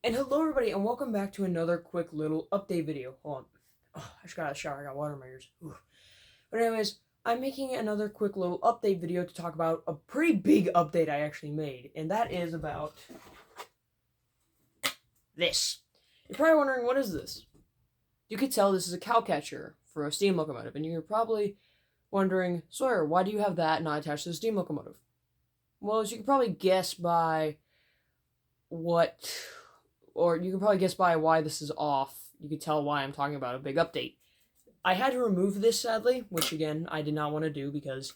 And hello everybody and welcome back to another quick little update video. Hold on. Oh, I just got out of the shower, I got water in my ears. Ooh. But anyways, I'm making another quick little update video to talk about a pretty big update I actually made. And that is about this. You're probably wondering, what is this? You could tell this is a cow catcher for a steam locomotive. And you're probably wondering, Sawyer, why do you have that not attached to the steam locomotive? Well, as you can probably guess by you can probably guess by why this is off. You can tell why I'm talking about a big update. I had to remove this, sadly, which again, I did not want to do because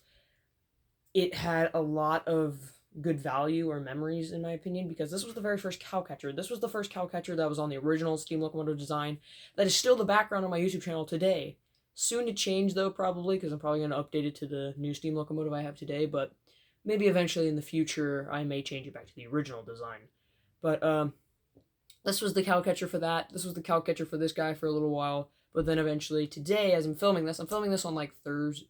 it had a lot of good value or memories, in my opinion, because this was the very first cow catcher. This was the first cow catcher that was on the original steam locomotive design. That is still the background on my YouTube channel today. Soon to change, though, probably, because I'm probably going to update it to the new steam locomotive I have today, but maybe eventually in the future I may change it back to the original design. But, this was the cow catcher for that. This was the cow catcher for this guy for a little while. But then eventually today, as I'm filming this on like Thursday.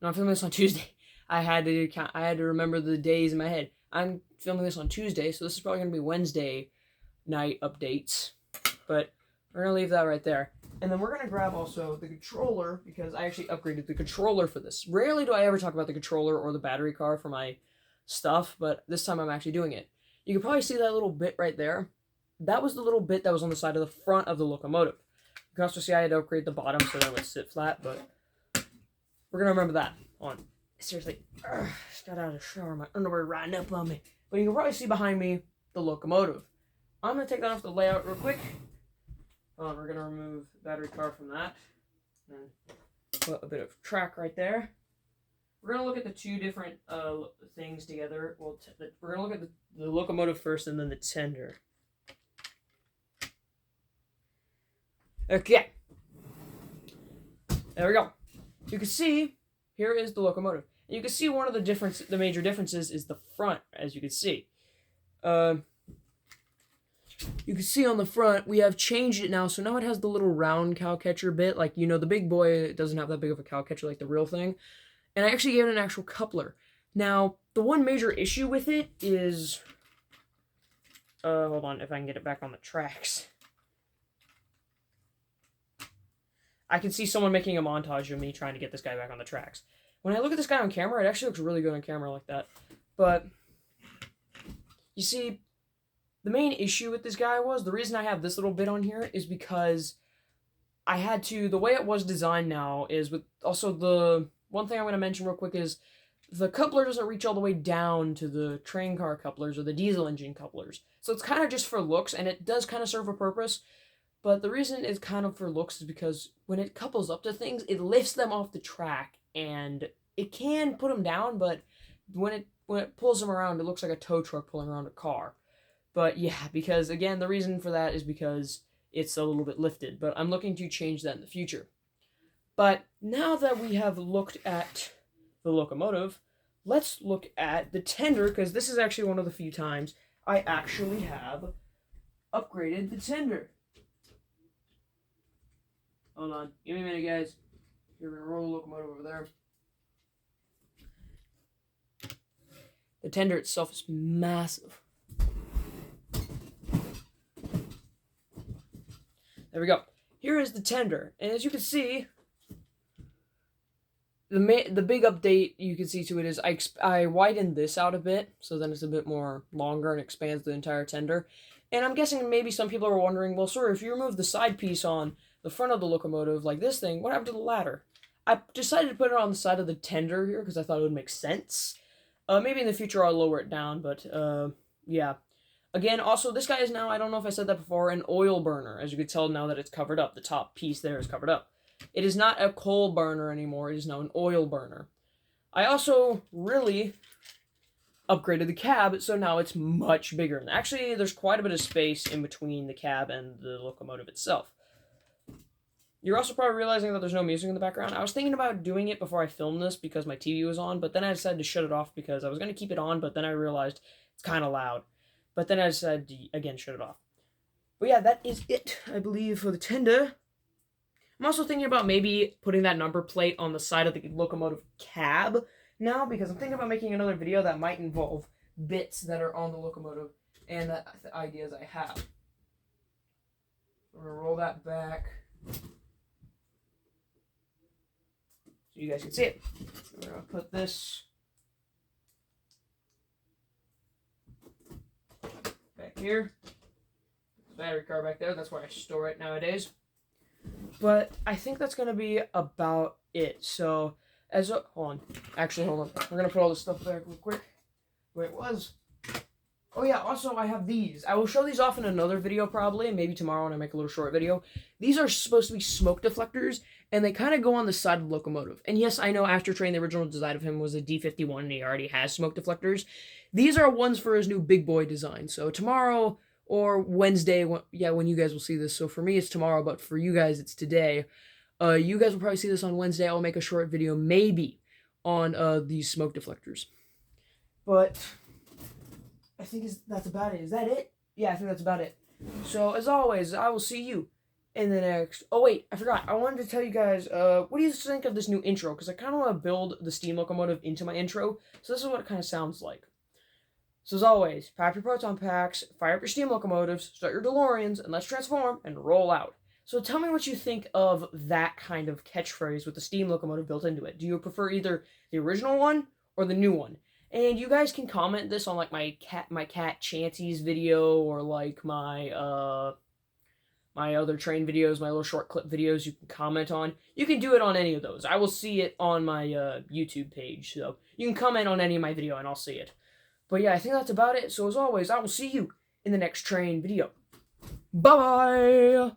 No, I'm filming this on Tuesday. I had to remember the days in my head. I'm filming this on Tuesday, so this is probably going to be Wednesday night updates. But we're going to leave that right there. And then we're going to grab also the controller, because I actually upgraded the controller for this. Rarely do I ever talk about the controller or the battery car for my stuff, but this time I'm actually doing it. You can probably see that little bit right there. That was the little bit that was on the side of the front of the locomotive. You can also see I had to upgrade the bottom so that it would sit flat, but we're going to remember that. On. Seriously, just got out of the shower, my underwear riding up on me. But you can probably see behind me the locomotive. I'm going to take that off the layout real quick. We're going to remove the battery car from that. And put a bit of track right there. We're going to look at the two different things together. Well, we're going to look at the locomotive first and then the tender. Okay. There we go. You can see, here is the locomotive. And you can see one of the major differences is the front, as you can see. You can see on the front, we have changed it now, so now it has the little round cow catcher bit. Like, you know, the big boy doesn't have that big of a cow catcher like the real thing. And I actually gave it an actual coupler. Now, the one major issue with it is... hold on, if I can get it back on the tracks. I can see someone making a montage of me trying to get this guy back on the tracks. When I look at this guy on camera, it actually looks really good on camera like that. But, you see, the main issue with this guy was, the reason I have this little bit on here is because I had to, the way it was designed now is with, also the... One thing I'm going to mention real quick is the coupler doesn't reach all the way down to the train car couplers or the diesel engine couplers. So it's kind of just for looks, and it does kind of serve a purpose. But the reason it's kind of for looks is because when it couples up to things, it lifts them off the track, and it can put them down, but when it pulls them around, it looks like a tow truck pulling around a car. But yeah, because again, the reason for that is because it's a little bit lifted, but I'm looking to change that in the future. But now that we have looked at the locomotive, let's look at the tender, because this is actually one of the few times I actually have upgraded the tender. Hold on. Give me a minute, guys. You're going to roll the locomotive over there. The tender itself is massive. There we go. Here is the tender. And as you can see... The big update you can see to it is I widened this out a bit, so then it's a bit more longer and expands the entire tender. And I'm guessing maybe some people are wondering, well, sir, if you remove the side piece on the front of the locomotive like this thing, what happened to the ladder? I decided to put it on the side of the tender here because I thought it would make sense. Maybe in the future I'll lower it down, but yeah. Again, also, this guy is now, I don't know if I said that before, an oil burner. As you can tell now that it's covered up. The top piece there is covered up. It is not a coal burner anymore. It is now an oil burner. I also really upgraded the cab, so now it's much bigger. And actually, there's quite a bit of space in between the cab and the locomotive itself. You're also probably realizing that there's no music in the background. I was thinking about doing it before I filmed this because my TV was on, but then I decided to shut it off because I was going to keep it on, but then I realized it's kind of loud. But then I decided to, again, shut it off. But yeah, that is it, I believe, for the tender. I'm also thinking about maybe putting that number plate on the side of the locomotive cab now, because I'm thinking about making another video that might involve bits that are on the locomotive and the ideas I have. We're gonna roll that back so you guys can see it. We're gonna put this back here. Battery card back there. That's where I store it nowadays. But I think that's gonna be about it. So hold on. Actually, hold on. We're gonna put all this stuff back real quick. Where it was. Oh yeah, also I have these. I will show these off in another video probably, maybe tomorrow when I make a little short video. These are supposed to be smoke deflectors, and they kind of go on the side of the locomotive. And yes, I know Aftertrain, the original design of him was a D51, and he already has smoke deflectors. These are ones for his new big boy design. So tomorrow or Wednesday, when you guys will see this. So for me, it's tomorrow, but for you guys, it's today. You guys will probably see this on Wednesday. I'll make a short video, maybe, on these smoke deflectors. But I think that's about it. Is that it? Yeah, I think that's about it. So, as always, I will see you in the next... Oh, wait, I forgot. I wanted to tell you guys, what do you think of this new intro? Because I kind of want to build the steam locomotive into my intro. So this is what it kind of sounds like. So, as always, pack your proton packs, fire up your steam locomotives, start your DeLoreans, and let's transform and roll out. So tell me what you think of that kind of catchphrase with the steam locomotive built into it. Do you prefer either the original one or the new one? And you guys can comment this on like my cat Chancy's video, or like my my other train videos, my little short clip videos you can comment on. You can do it on any of those. I will see it on my YouTube page. So you can comment on any of my video and I'll see it. But yeah, I think that's about it. So as always, I will see you in the next train video. Bye-bye!